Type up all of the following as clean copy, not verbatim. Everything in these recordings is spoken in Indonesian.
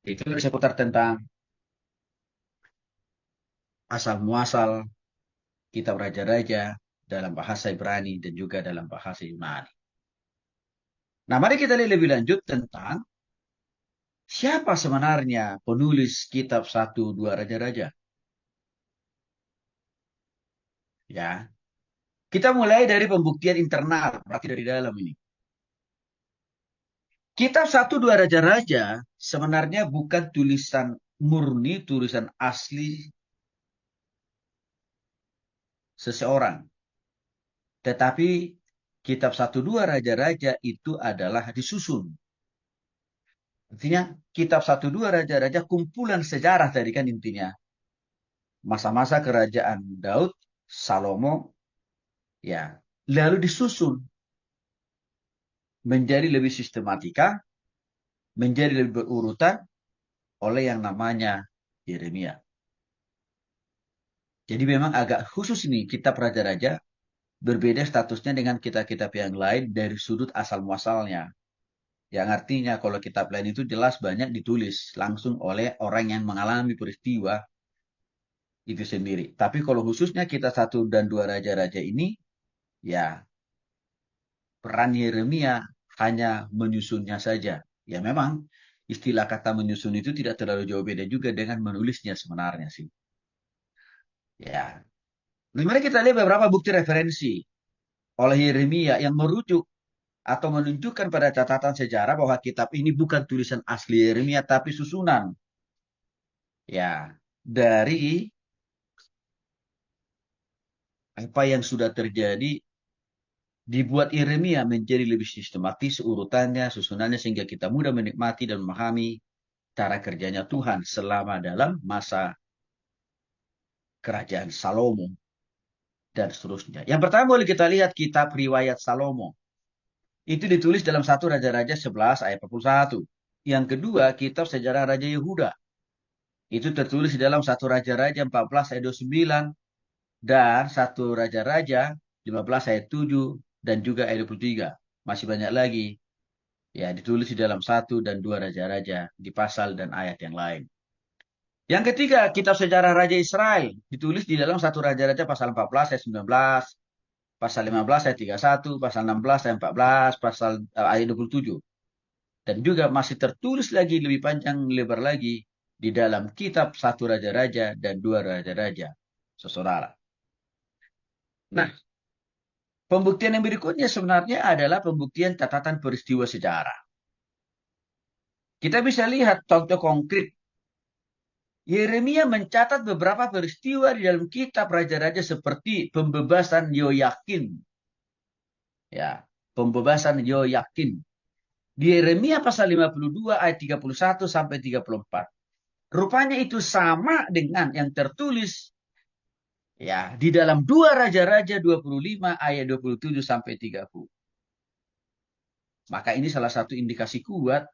Itu seputar tentang asal muasal kitab raja-raja dalam bahasa Ibrani dan juga dalam bahasa Yunani. Nah, mari kita lihat lebih lanjut tentang siapa sebenarnya penulis kitab 1, 2 Raja-Raja. Ya, kita mulai dari pembuktian internal, berarti dari dalam ini. Kitab 1, 2 Raja-Raja sebenarnya bukan tulisan murni, tulisan asli seseorang. Tetapi kitab 1, 2 Raja-Raja itu adalah disusun. Artinya kitab 1, 2 Raja-Raja kumpulan sejarah tadi kan intinya. Masa-masa kerajaan Daud, Salomo, ya. Lalu disusun menjadi lebih sistematika, menjadi lebih berurutan oleh yang namanya Yeremia. Jadi memang agak khusus nih kitab Raja-Raja, berbeda statusnya dengan kitab-kitab yang lain dari sudut asal muasalnya. Yang artinya kalau kitab lain itu jelas banyak ditulis langsung oleh orang yang mengalami peristiwa itu sendiri. Tapi kalau khususnya kita 1 dan 2 Raja-Raja ini, ya peran Yeremia hanya menyusunnya saja. Ya memang istilah kata menyusun itu tidak terlalu jauh beda juga dengan menulisnya sebenarnya sih. Ya. Nah, mari kita lihat beberapa bukti referensi oleh Yeremia yang merujuk atau menunjukkan pada catatan sejarah bahwa kitab ini bukan tulisan asli Yeremia tapi susunan. Ya, dari apa yang sudah terjadi dibuat Yeremia menjadi lebih sistematis urutannya, susunannya sehingga kita mudah menikmati dan memahami cara kerjanya Tuhan selama dalam masa kerajaan Salomo dan seterusnya. Yang pertama boleh kita lihat kitab riwayat Salomo. Itu ditulis dalam 1 Raja-Raja 11 ayat 41. Yang kedua, kitab sejarah Raja Yehuda. Itu tertulis di dalam 1 Raja-Raja 14 ayat 29 dan 1 Raja-Raja 15 ayat 7 dan juga ayat 23. Masih banyak lagi. Ya, ditulis di dalam 1 dan 2 Raja-Raja di pasal dan ayat yang lain. Yang ketiga, kitab sejarah Raja Israel. Ditulis di dalam 1 Raja-Raja pasal 14 ayat 19, pasal 15 ayat 31, pasal 16 ayat 14, pasal ayat 27. Dan juga masih tertulis lagi lebih panjang lebar lagi di dalam kitab 1 Raja-Raja dan 2 Raja-Raja. Saudara. Nah, pembuktian yang berikutnya sebenarnya adalah pembuktian catatan peristiwa sejarah. Kita bisa lihat contoh konkret. Yeremia mencatat beberapa peristiwa di dalam kitab Raja-Raja seperti pembebasan Yoyakin. Ya, pembebasan Yoyakin. Di Yeremia pasal 52 ayat 31 sampai 34. Rupanya itu sama dengan yang tertulis ya di dalam 2 Raja-Raja 25 ayat 27 sampai 30. Maka ini salah satu indikasi kuat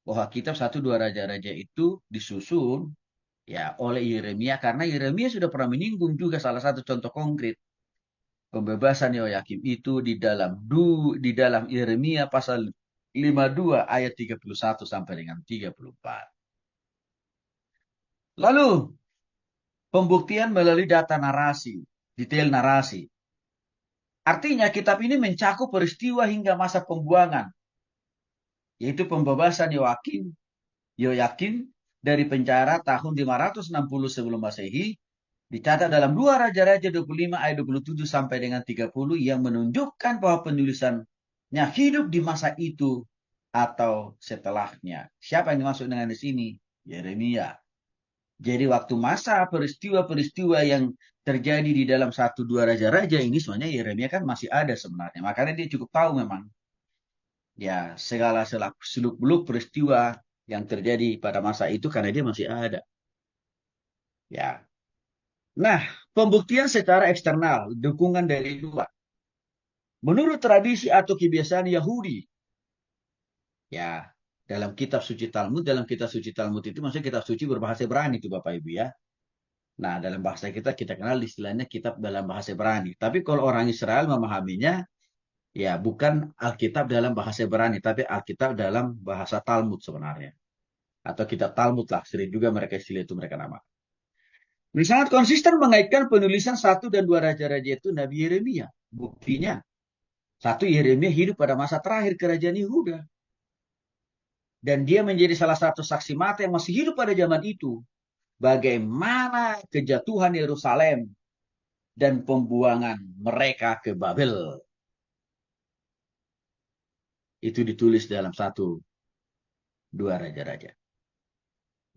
bahwa kitab 1, 2 Raja-Raja itu disusun ya oleh Yeremia karena Yeremia sudah pernah menyinggung juga salah satu contoh konkret pembebasan Yoyakim itu di dalam Yeremia pasal 52 ayat 31 sampai dengan 34. Lalu pembuktian melalui data narasi, detail narasi. Artinya kitab ini mencakup peristiwa hingga masa pembuangan, yaitu pembebasan Yoyakin dari penjara tahun 560 sebelum Masehi, dicatat dalam 2 Raja-Raja 25 ayat 27 sampai dengan 30 yang menunjukkan bahwa penulisannya hidup di masa itu atau setelahnya. Siapa yang dimaksud dengan di sini? Yeremia. Jadi waktu masa peristiwa-peristiwa yang terjadi di dalam 1, 2 Raja-Raja ini sebenarnya Yeremia kan masih ada sebenarnya. Makanya dia cukup tahu memang ya segala seluk-beluk peristiwa yang terjadi pada masa itu karena dia masih ada. Ya. Nah, pembuktian secara eksternal, dukungan dari luar. Menurut tradisi atau kebiasaan Yahudi, ya dalam kitab suci Talmud itu maksudnya kitab suci berbahasa Ibrani itu Bapak Ibu ya. Nah, dalam bahasa kita kenal istilahnya kitab dalam bahasa Ibrani. Tapi kalau orang Israel memahaminya, ya bukan Alkitab dalam bahasa Ibrani, tapi Alkitab dalam bahasa Talmud sebenarnya. Atau kitab Talmud lah, sering juga mereka istilah itu mereka nama. Mereka sangat konsisten mengaitkan penulisan 1 dan 2 raja-raja itu Nabi Yeremia. Buktinya, 1 Yeremia hidup pada masa terakhir kerajaan Yehuda. Dan dia menjadi salah satu saksi mata yang masih hidup pada zaman itu. Bagaimana kejatuhan Yerusalem dan pembuangan mereka ke Babel. Itu ditulis dalam 1, 2 raja-raja.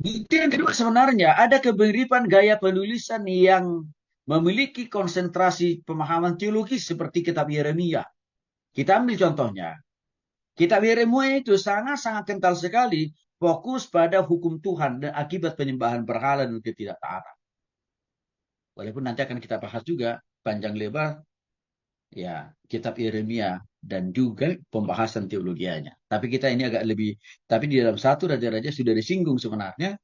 Itu yang kedua sebenarnya ada keberipan gaya penulisan yang memiliki konsentrasi pemahaman teologis seperti kitab Yeremia. Kita ambil contohnya. Kitab Yeremia itu sangat-sangat kental sekali fokus pada hukum Tuhan dan akibat penyembahan berhala dan ketidaktaatan. Walaupun nanti akan kita bahas juga panjang lebar ya kitab Yeremia dan juga pembahasan teologianya. Tapi kita ini agak lebih, tapi di dalam 1 Raja-Raja sudah disinggung sebenarnya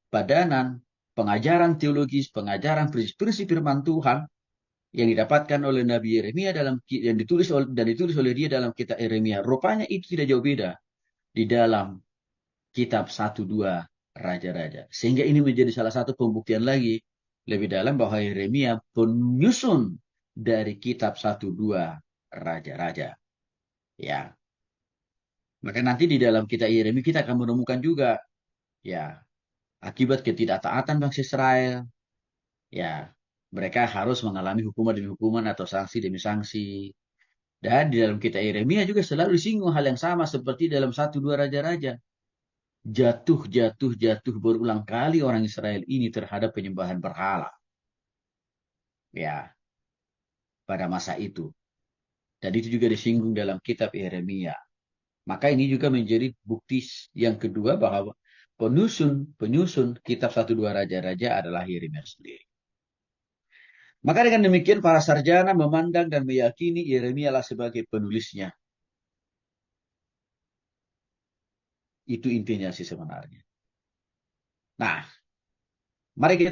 padanan pengajaran teologis, pengajaran prinsip-prinsip firman Tuhan yang didapatkan oleh Nabi Yeremia yang ditulis oleh dia dalam kitab Yeremia. Rupanya itu tidak jauh beda di dalam kitab 1, 2 Raja-Raja. Sehingga ini menjadi salah satu pembuktian lagi lebih dalam bahwa Yeremia penyusun dari kitab 1, 2 Raja-Raja. Ya. Maka nanti di dalam kitab Yeremia kita akan menemukan juga ya akibat ketidaktaatan bangsa Israel. Ya, mereka harus mengalami hukuman demi hukuman atau sanksi demi sanksi. Dan di dalam kitab Yeremia juga selalu disinggung hal yang sama seperti dalam 1, 2 Raja-Raja. Jatuh berulang kali orang Israel ini terhadap penyembahan berhala. Ya, pada masa itu. Dan itu juga disinggung dalam kitab Yeremia. Maka ini juga menjadi bukti yang kedua bahwa penyusun kitab 1, 2 Raja-Raja adalah Yeremia sendiri. Maka dengan demikian para sarjana memandang dan meyakini Yeremia lah sebagai penulisnya. Itu intinya sih sebenarnya. Nah, mari kita